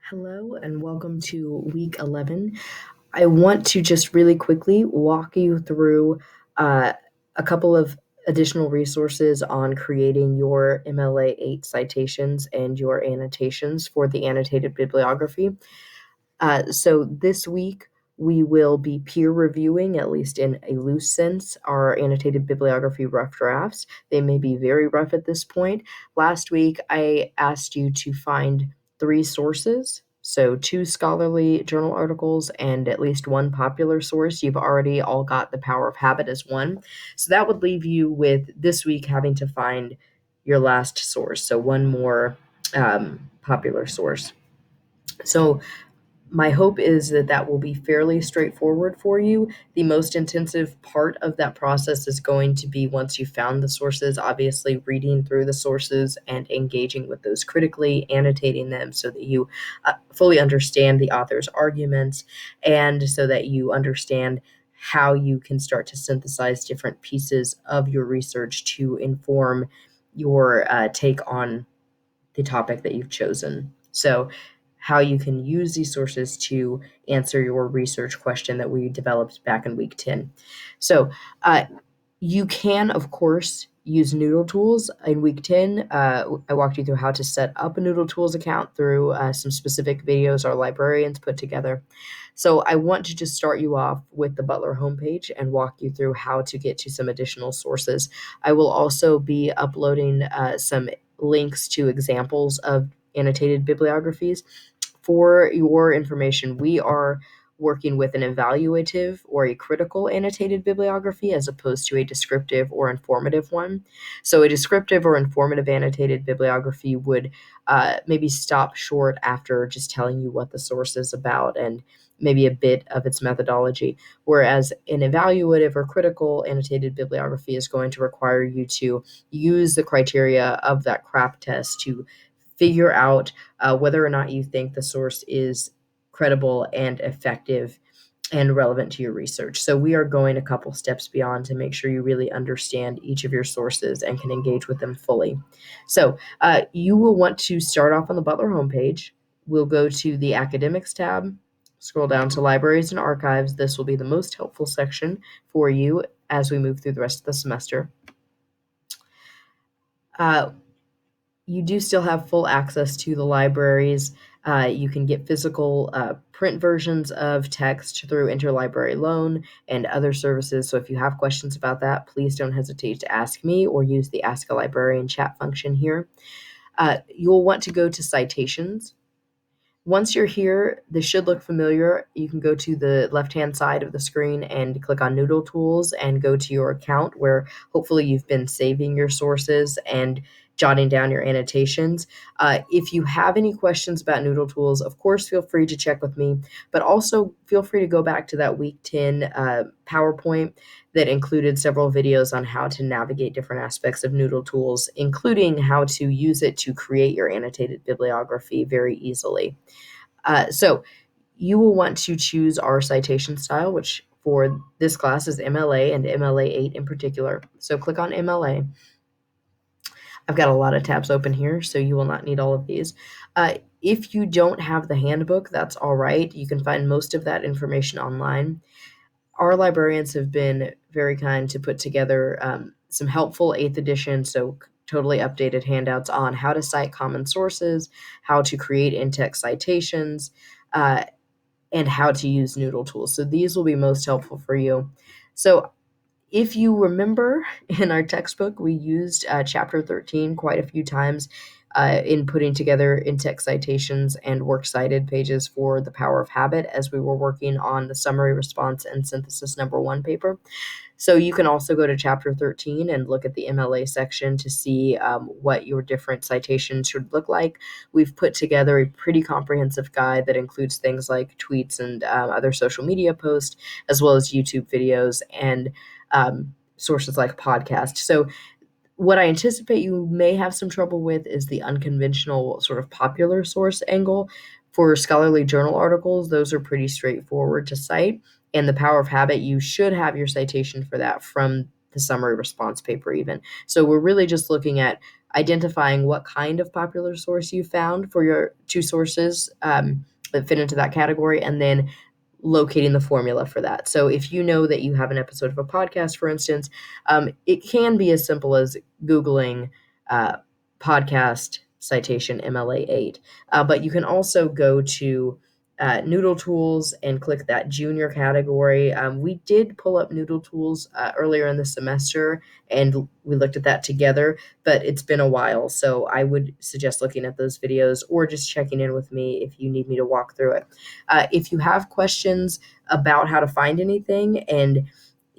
Hello and welcome to week 11. I want to just really quickly walk you through a couple of additional resources on creating your MLA 8 citations and your annotations for the annotated bibliography. So this week, we will be peer reviewing, at least in a loose sense, our annotated bibliography rough drafts. They may be very rough at this point. Last week, I asked you to find 3 sources, so 2 scholarly journal articles and at least 1 popular source. You've already all got The Power of Habit as one. So that would leave you with this week having to find your last source, so 1 more popular source. So my hope is that that will be fairly straightforward for you. The most intensive part of that process is going to be once you've found the sources, obviously reading through the sources and engaging with those critically, annotating them so that you fully understand the author's arguments and so that you understand how you can start to synthesize different pieces of your research to inform your take on the topic that you've chosen. So how you can use these sources to answer your research question that we developed back in week 10. So you can, of course, use Noodle Tools. In week 10, I walked you through how to set up a Noodle Tools account through some specific videos our librarians put together. So I want to just start you off with the Butler homepage and walk you through how to get to some additional sources. I will also be uploading some links to examples of annotated bibliographies. For your information, we are working with an evaluative or a critical annotated bibliography as opposed to a descriptive or informative one. So a descriptive or informative annotated bibliography would maybe stop short after just telling you what the source is about and maybe a bit of its methodology, whereas an evaluative or critical annotated bibliography is going to require you to use the criteria of that CRAP test to figure out whether or not you think the source is credible and effective and relevant to your research. So we are going a couple steps beyond to make sure you really understand each of your sources and can engage with them fully. So you will want to start off on the Butler homepage. We'll go to the Academics tab, scroll down to Libraries and Archives. This will be the most helpful section for you as we move through the rest of the semester. You do still have full access to the libraries. You can get physical print versions of text through interlibrary loan and other services. So if you have questions about that, please don't hesitate to ask me or use the Ask a Librarian chat function here. You'll want to go to Citations. Once you're here, this should look familiar. You can go to the left-hand side of the screen and click on Noodle Tools and go to your account where hopefully you've been saving your sources and jotting down your annotations. If you have any questions about Noodle Tools, of course, feel free to check with me, but also feel free to go back to that week 10 PowerPoint that included several videos on how to navigate different aspects of Noodle Tools, including how to use it to create your annotated bibliography very easily. So you will want to choose our citation style, which for this class is MLA and MLA 8 in particular. So click on MLA. I've got a lot of tabs open here, so you will not need all of these. If you don't have the handbook, that's all right. You can find most of that information online. Our librarians have been very kind to put together some helpful 8th edition, so totally updated handouts on how to cite common sources, how to create in-text citations, and how to use Noodle Tools. So these will be most helpful for you. So if you remember, in our textbook, we used chapter 13 quite a few times in putting together in-text citations and works cited pages for The Power of Habit as we were working on the summary response and synthesis number 1 paper. So you can also go to chapter 13 and look at the MLA section to see what your different citations should look like. We've put together a pretty comprehensive guide that includes things like tweets and other social media posts, as well as YouTube videos and sources like podcasts. So what I anticipate you may have some trouble with is the unconventional sort of popular source angle. For scholarly journal articles, those are pretty straightforward to cite. And The Power of Habit, you should have your citation for that from the summary response paper even. So we're really just looking at identifying what kind of popular source you found for your two sources that fit into that category, and then locating the formula for that. So if you know that you have an episode of a podcast, for instance, it can be as simple as Googling uh, podcast citation MLA8. But you can also go to Noodle Tools and click that junior category. We did pull up Noodle Tools earlier in the semester, and we looked at that together, but it's been a while. So I would suggest looking at those videos or just checking in with me if you need me to walk through it. If you have questions about how to find anything and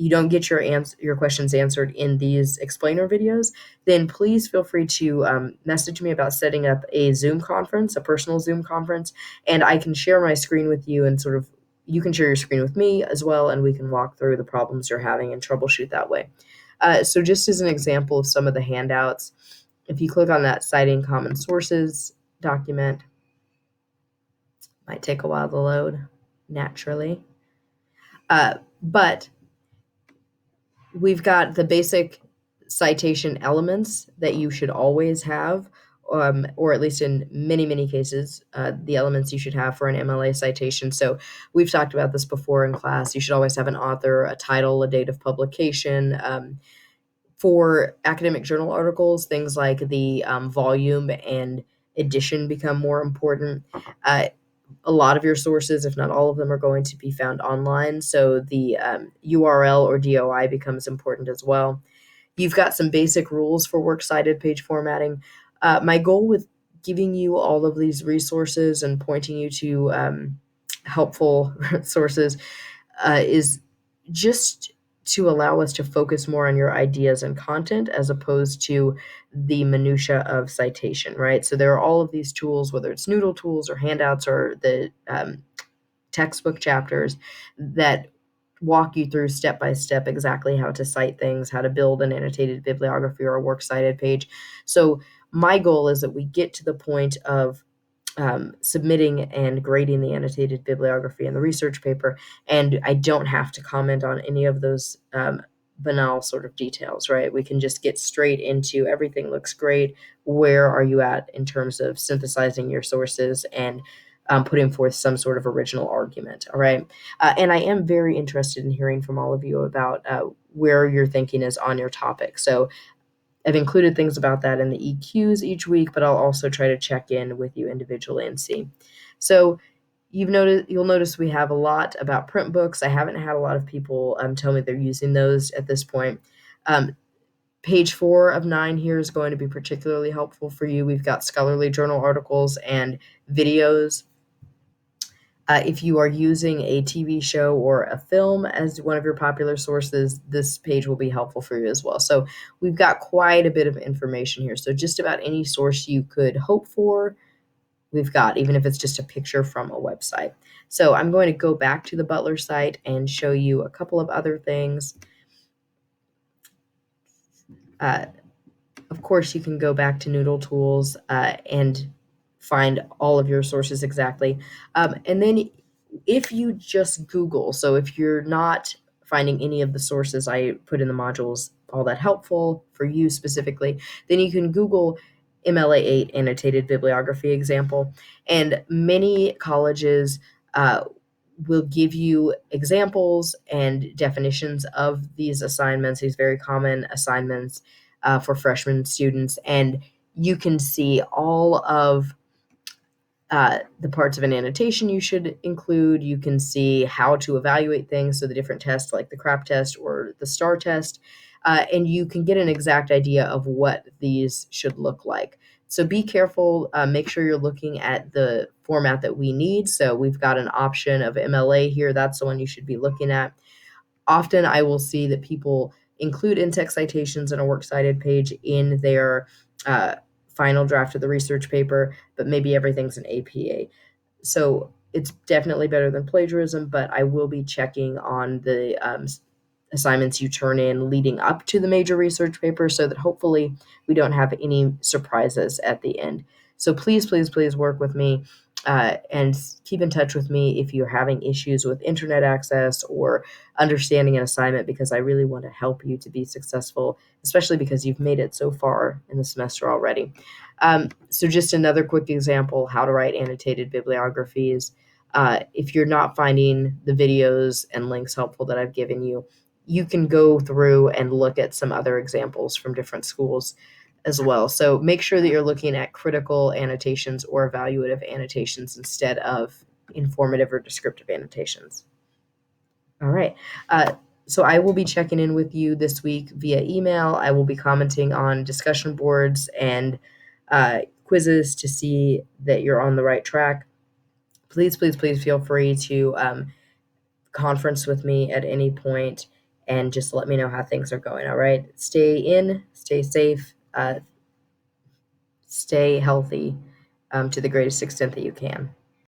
you don't get your questions answered in these explainer videos, then please feel free to message me about setting up a Zoom conference, a personal Zoom conference, and I can share my screen with you, and sort of you can share your screen with me as well, and we can walk through the problems you're having and troubleshoot that way. So just as an example of some of the handouts, if you click on that Citing Common Sources document, might take a while to load naturally. But we've got the basic citation elements that you should always have, or at least in many, many cases, the elements you should have for an MLA citation. So we've talked about this before in class. You should always have an author, a title, a date of publication. For academic journal articles, things like the volume and edition become more important. A lot of your sources, if not all of them, are going to be found online. So the URL or DOI becomes important as well. You've got some basic rules for works cited page formatting. My goal with giving you all of these resources and pointing you to helpful sources is just to allow us to focus more on your ideas and content as opposed to the minutia of citation, right? So there are all of these tools, whether it's Noodle tools or handouts or the textbook chapters, that walk you through step by step exactly how to cite things, how to build an annotated bibliography or a works cited page. So my goal is that we get to the point of submitting and grading the annotated bibliography and the research paper, and I don't have to comment on any of those banal sort of details, right? We can just get straight into everything looks great. Where are you at in terms of synthesizing your sources and putting forth some sort of original argument, all right? And I am very interested in hearing from all of you about where your thinking is on your topic. So I've included things about that in the EQs each week, but I'll also try to check in with you individually and see. So you'll notice we have a lot about print books. I haven't had a lot of people tell me they're using those at this point. Page 4 of 9 here is going to be particularly helpful for you. We've got scholarly journal articles and videos. If you are using a TV show or a film as one of your popular sources, this page will be helpful for you as well. So we've got quite a bit of information here. So just about any source you could hope for, we've got, even if it's just a picture from a website. So I'm going to go back to the Butler site and show you a couple of other things. Of course, you can go back to Noodle Tools and find all of your sources exactly. And then if you just Google, so if you're not finding any of the sources I put in the modules all that helpful for you specifically, then you can Google MLA8 annotated bibliography example. And many colleges will give you examples and definitions of these assignments, these very common assignments for freshman students. And you can see all of the parts of an annotation you should include. You can see how to evaluate things, so the different tests like the CRAP test or the STAR test, and you can get an exact idea of what these should look like. So be careful, make sure you're looking at the format that we need. So we've got an option of MLA here. That's the one you should be looking at. Often I will see that people include in-text citations in a works cited page in their final draft of the research paper, but maybe everything's an APA. So it's definitely better than plagiarism, but I will be checking on the assignments you turn in leading up to the major research paper so that hopefully we don't have any surprises at the end. So please, please, please work with me. And keep in touch with me if you're having issues with internet access or understanding an assignment, because I really want to help you to be successful, especially because you've made it so far in the semester already. So just another quick example, how to write annotated bibliographies. If you're not finding the videos and links helpful that I've given you, you can go through and look at some other examples from different schools as well. So make sure that you're looking at critical annotations or evaluative annotations instead of informative or descriptive annotations. All right. So I will be checking in with you this week via email. I will be commenting on discussion boards and quizzes to see that you're on the right track. Please, please, please feel free to conference with me at any point and just let me know how things are going. All right. Stay in, stay safe, stay healthy to the greatest extent that you can.